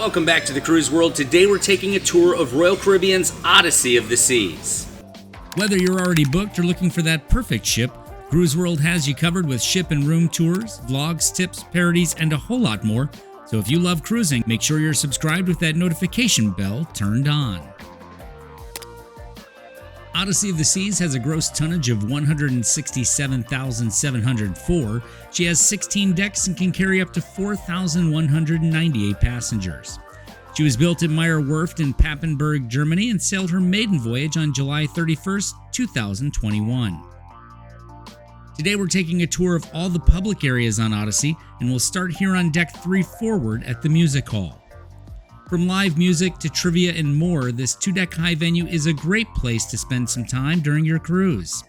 Welcome back to the Cruise World. Today we're taking a tour of Royal Caribbean's Odyssey of the Seas. Whether you're already booked or looking for that perfect ship, Cruise World has you covered with ship and room tours, vlogs, tips, parodies, and a whole lot more. So if you love cruising, make sure you're subscribed with that notification bell turned on. Odyssey of the Seas has a gross tonnage of 167,704. She has 16 decks and can carry up to 4,198 passengers. She was built at Meyer Werft in Papenburg, Germany, and sailed her maiden voyage on July 31st, 2021. Today we're taking a tour of all the public areas on Odyssey, and we'll start here on Deck 3 forward at the Music Hall. From live music to trivia and more, this 2-deck high venue is a great place to spend some time during your cruise.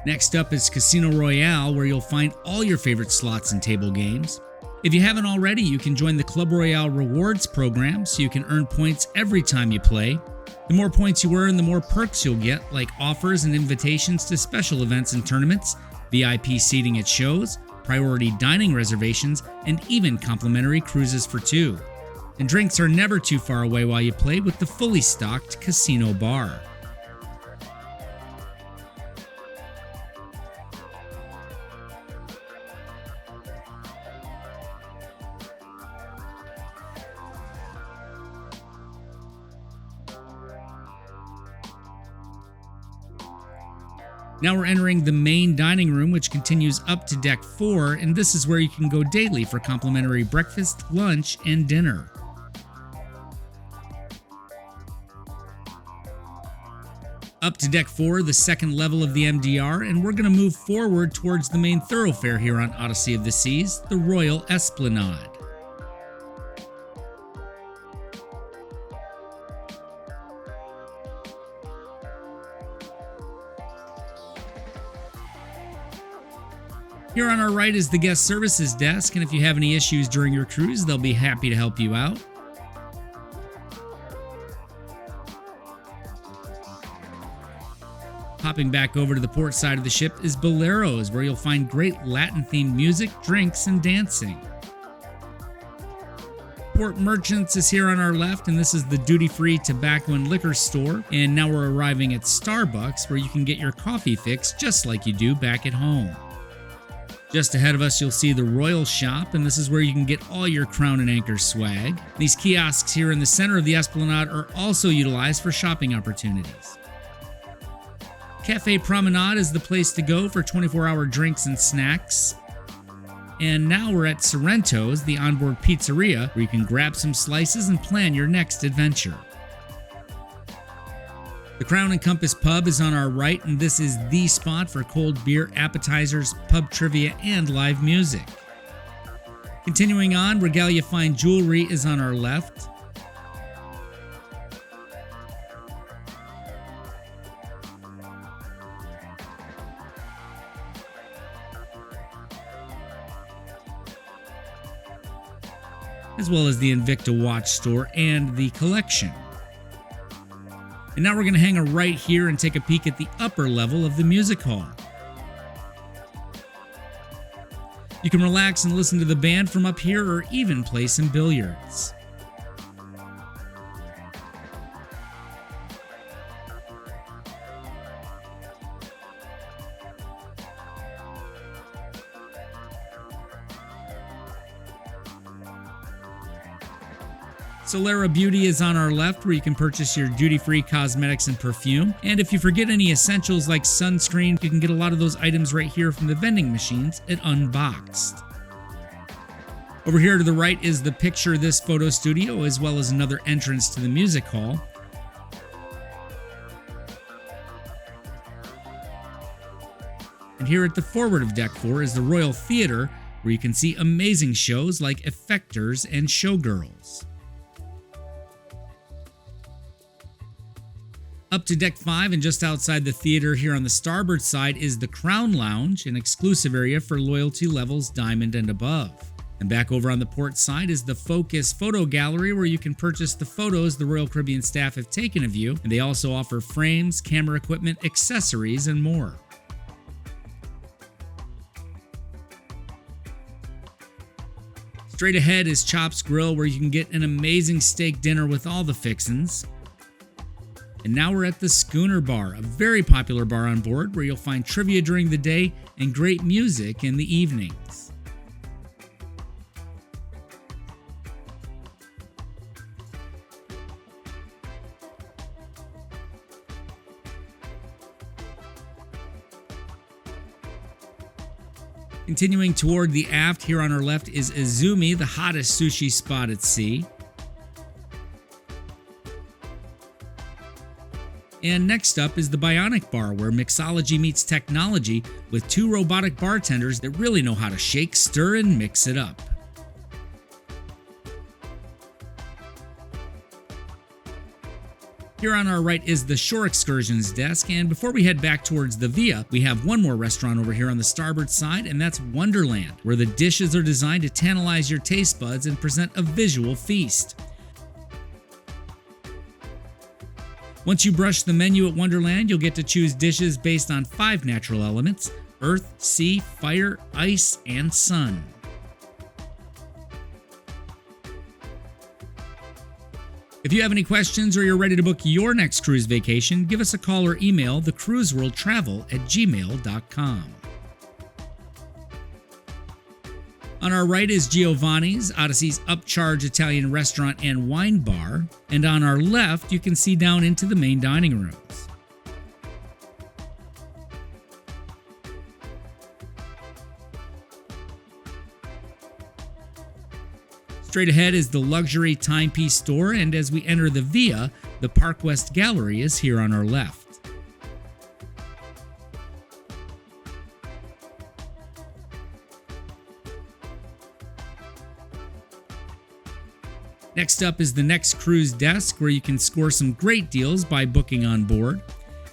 Next up is Casino Royale, where you'll find all your favorite slots and table games. If you haven't already, you can join the Club Royale Rewards program so you can earn points every time you play. The more points you earn, the more perks you'll get, like offers and invitations to special events and tournaments, VIP seating at shows, priority dining reservations, and even complimentary cruises for two. And drinks are never too far away while you play with the fully stocked casino bar. Now we're entering the main dining room, which continues up to Deck 4, and this is where you can go daily for complimentary breakfast, lunch, and dinner. Up to Deck 4, the second level of the MDR, and we're going to move forward towards the main thoroughfare here on Odyssey of the Seas, the Royal Esplanade. Here on our right is the guest services desk, and if you have any issues during your cruise, they'll be happy to help you out. Hopping back over to the port side of the ship is Boleros, where you'll find great Latin-themed music, drinks, and dancing. Port Merchants is here on our left, and this is the duty-free tobacco and liquor store. And now we're arriving at Starbucks, where you can get your coffee fix just like you do back at home. Just ahead of us, you'll see the Royal Shop, and this is where you can get all your Crown and Anchor swag. These kiosks here in the center of the Esplanade are also utilized for shopping opportunities. Cafe Promenade is the place to go for 24-hour drinks and snacks. And now we're at Sorrentos, the onboard pizzeria, where you can grab some slices and plan your next adventure. The Crown and Compass Pub is on our right, and this is the spot for cold beer, appetizers, pub trivia, and live music. Continuing on, Regalia Fine Jewelry is on our left. As well as the Invicta Watch Store and the Collection. And now we're going to hang a right here and take a peek at the upper level of the music hall. You can relax and listen to the band from up here or even play some billiards. Solera Beauty is on our left, where you can purchase your duty-free cosmetics and perfume. And if you forget any essentials like sunscreen, you can get a lot of those items right here from the vending machines at Unboxed. Over here to the right is the Picture This photo studio, as well as another entrance to the music hall. And here at the forward of Deck 4 is the Royal Theatre, where you can see amazing shows like Effectors and Showgirls. Up to Deck 5 and just outside the theater here on the starboard side is the Crown Lounge, an exclusive area for loyalty levels Diamond and above. And back over on the port side is the Focus Photo Gallery, where you can purchase the photos the Royal Caribbean staff have taken of you, and they also offer frames, camera equipment, accessories, and more. Straight ahead is Chop's Grill, where you can get an amazing steak dinner with all the fixins'. And now we're at the Schooner Bar, a very popular bar on board where you'll find trivia during the day and great music in the evenings. Continuing toward the aft, here on our left is Izumi, the hottest sushi spot at sea. And next up is the Bionic Bar, where mixology meets technology with 2 robotic bartenders that really know how to shake, stir, and mix it up. Here on our right is the Shore Excursions desk, and before we head back towards the Via, we have one more restaurant over here on the starboard side, and that's Wonderland, where the dishes are designed to tantalize your taste buds and present a visual feast. Once you brush the menu at Wonderland, you'll get to choose dishes based on 5 natural elements: earth, sea, fire, ice, and sun. If you have any questions or you're ready to book your next cruise vacation, give us a call or email thecruiseworldtravel@gmail.com. On our right is Giovani's, Odyssey's upcharge Italian restaurant and wine bar, and on our left you can see down into the main dining rooms. Straight ahead is the luxury timepiece store, and as we enter the Via, the Park West Gallery is here on our left. Next up is the Next Cruise desk, where you can score some great deals by booking on board.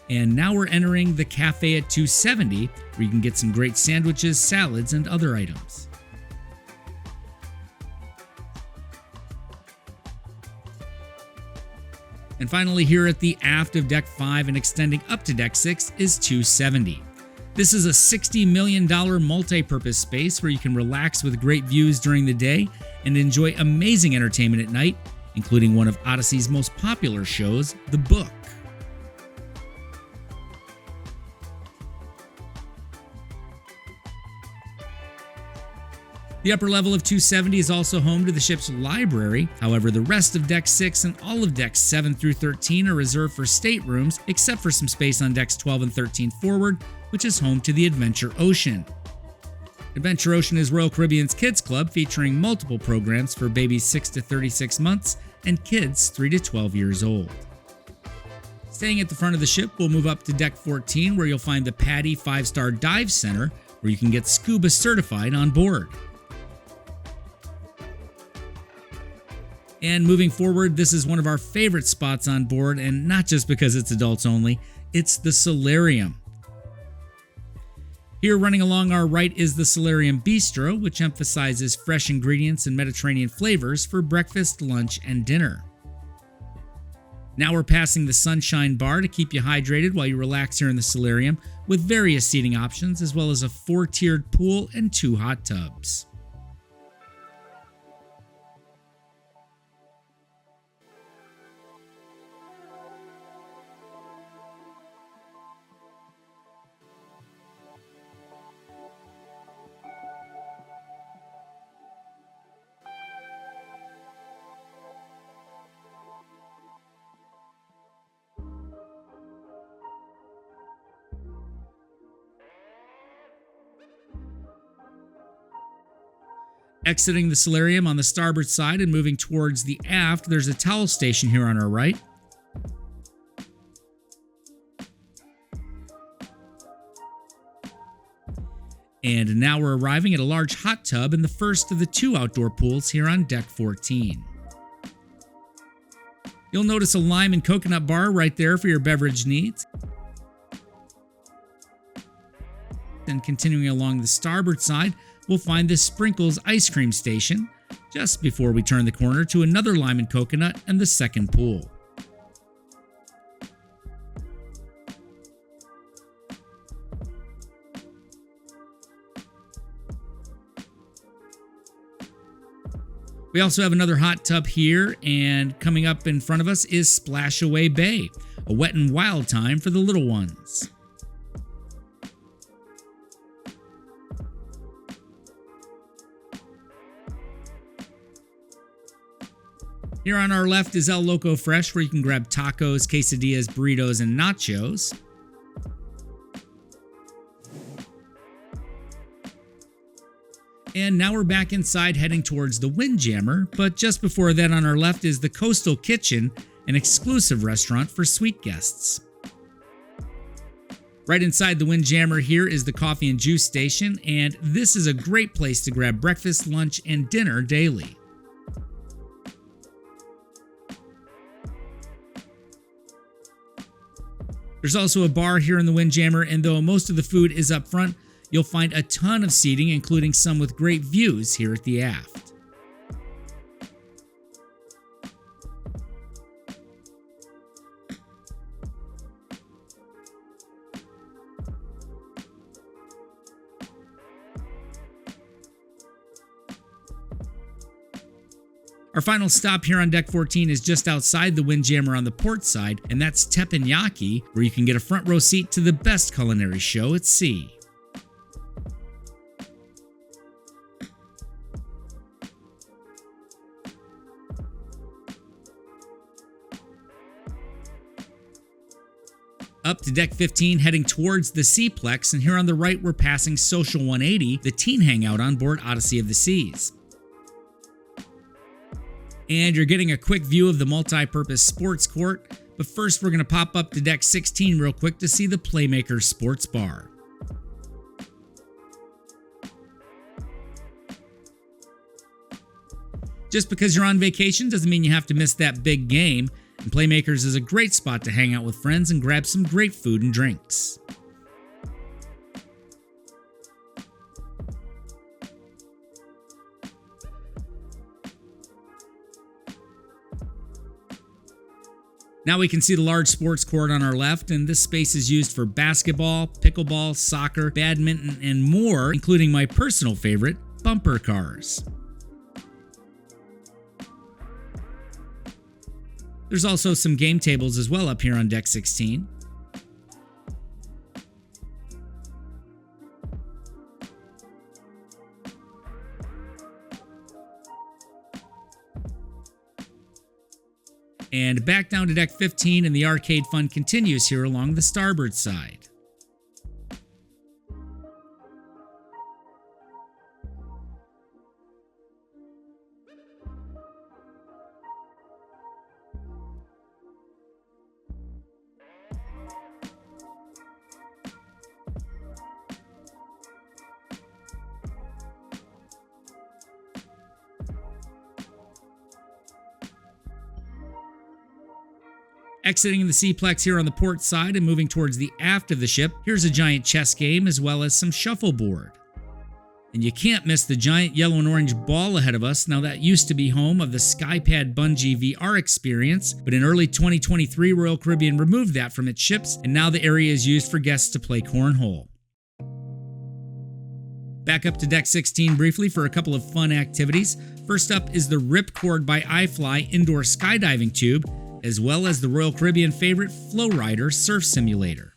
And now we're entering the Cafe at 270, where you can get some great sandwiches, salads, and other items. And finally, here at the aft of Deck 5 and extending up to Deck 6 is 270. This is a $60 million multi-purpose space where you can relax with great views during the day and enjoy amazing entertainment at night, including one of Odyssey's most popular shows, The Book. The upper level of 270 is also home to the ship's library. However, the rest of Deck 6 and all of Decks 7 through 13 are reserved for staterooms, except for some space on Decks 12 and 13 forward, which is home to the Adventure Ocean. Adventure Ocean is Royal Caribbean's kids club, featuring multiple programs for babies 6 to 36 months and kids 3 to 12 years old. Staying at the front of the ship, we'll move up to Deck 14, where you'll find the Patty 5-Star Dive Center, where you can get scuba certified on board. And moving forward, this is one of our favorite spots on board, and not just because it's adults only, it's the Solarium. Here running along our right is the Solarium Bistro, which emphasizes fresh ingredients and Mediterranean flavors for breakfast, lunch, and dinner. Now we're passing the Sunshine Bar to keep you hydrated while you relax here in the Solarium, with various seating options as well as a 4-tiered pool and 2 hot tubs. Exiting the Solarium on the starboard side and moving towards the aft, there's a towel station here on our right. And now we're arriving at a large hot tub in the first of the 2 outdoor pools here on Deck 14. You'll notice a lime and coconut bar right there for your beverage needs. And continuing along the starboard side, we'll find the Sprinkles ice cream station just before we turn the corner to another lime and coconut and the second pool. We also have another hot tub here, and coming up in front of us is Splashaway Bay, a wet and wild time for the little ones. Here on our left is El Loco Fresh, where you can grab tacos, quesadillas, burritos, and nachos. And now we're back inside heading towards the Windjammer, but just before that on our left is the Coastal Kitchen, an exclusive restaurant for suite guests. Right inside the Windjammer here is the coffee and juice station, and this is a great place to grab breakfast, lunch, and dinner daily. There's also a bar here in the Windjammer, and though most of the food is up front, you'll find a ton of seating, including some with great views here at the aft. Our final stop here on Deck 14 is just outside the Windjammer on the port side, and that's Teppanyaki, where you can get a front row seat to the best culinary show at sea. Up to Deck 15, heading towards the Seaplex, and here on the right we're passing Social 180, the teen hangout on board Odyssey of the Seas. And you're getting a quick view of the multi-purpose sports court, but first we're going to pop up to Deck 16 real quick to see the Playmakers Sports Bar. Just because you're on vacation doesn't mean you have to miss that big game, and Playmakers is a great spot to hang out with friends and grab some great food and drinks. Now we can see the large sports court on our left, and this space is used for basketball, pickleball, soccer, badminton, and more, including my personal favorite, bumper cars. There's also some game tables as well up here on Deck 16. And back down to Deck 15, and the arcade fun continues here along the starboard side. Exiting the Seaplex here on the port side and moving towards the aft of the ship, here's a giant chess game as well as some shuffleboard. And you can't miss the giant yellow and orange ball ahead of us. Now that used to be home of the Skypad Bungee VR experience, but in early 2023 Royal Caribbean removed that from its ships, and now the area is used for guests to play cornhole. Back up to Deck 16 briefly for a couple of fun activities. First up is the Ripcord by iFly indoor skydiving tube, as well as the Royal Caribbean favorite Flowrider surf simulator.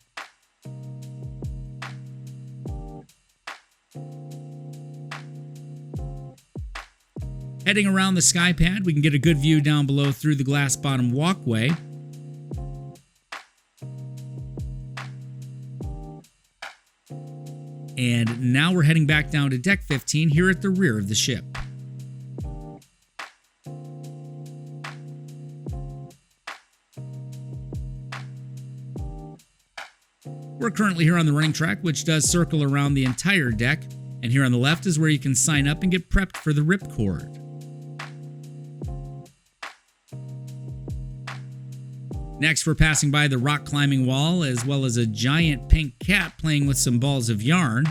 Heading around the skypad, we can get a good view down below through the glass bottom walkway. And now we're heading back down to Deck 15 here at the rear of the ship. We're currently here on the running track, which does circle around the entire deck, and here on the left is where you can sign up and get prepped for the Ripcord. Next, we're passing by the rock climbing wall, as well as a giant pink cat playing with some balls of yarn.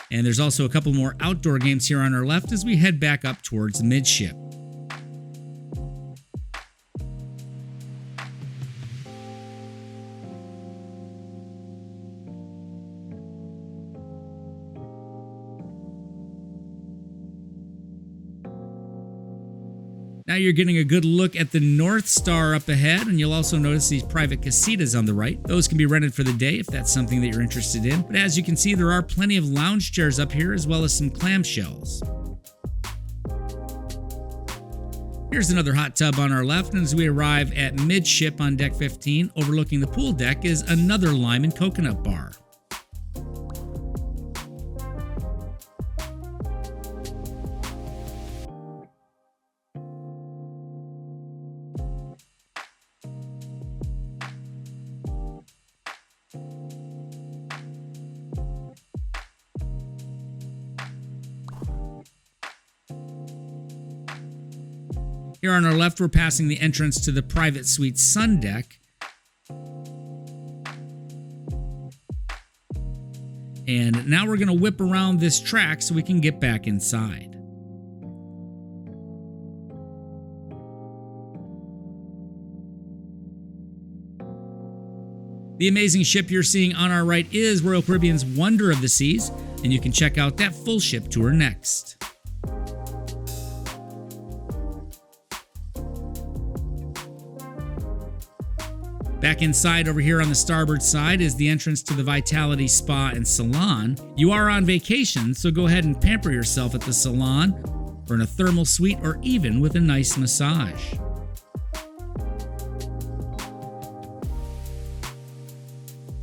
And there's also a couple more outdoor games here on our left as we head back up towards the midship. Now you're getting a good look at the North Star up ahead, and you'll also notice these private casitas on the right. Those can be rented for the day if that's something that you're interested in. But as you can see, there are plenty of lounge chairs up here as well as some clamshells. Here's another hot tub on our left, and as we arrive at midship on deck 15, overlooking the pool deck is another lime and coconut bar. Here on our left, we're passing the entrance to the private suite sun deck. And now we're going to whip around this track so we can get back inside. The amazing ship you're seeing on our right is Royal Caribbean's Wonder of the Seas, and you can check out that full ship tour next. Back inside over here on the starboard side is the entrance to the Vitality Spa and Salon. You are on vacation, so go ahead and pamper yourself at the salon, or in a thermal suite, or even with a nice massage.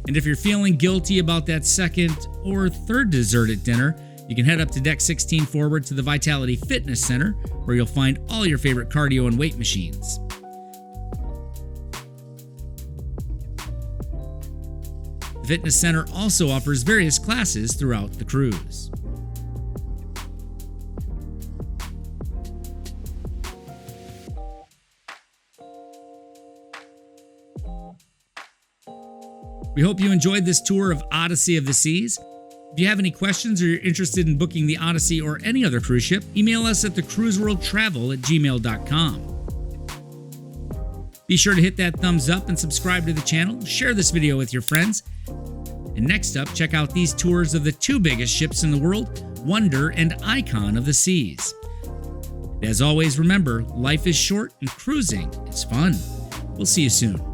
And if you're feeling guilty about that second or third dessert at dinner, you can head up to deck 16 forward to the Vitality Fitness Center, where you'll find all your favorite cardio and weight machines. The Fitness Center also offers various classes throughout the cruise. We hope you enjoyed this tour of Odyssey of the Seas. If you have any questions or you're interested in booking the Odyssey or any other cruise ship, email us at thecruiseworldtravel@gmail.com. Be sure to hit that thumbs up and subscribe to the channel. Share this video with your friends. And next up, check out these tours of the two biggest ships in the world, Wonder and Icon of the Seas. As always, remember, life is short and cruising is fun. We'll see you soon.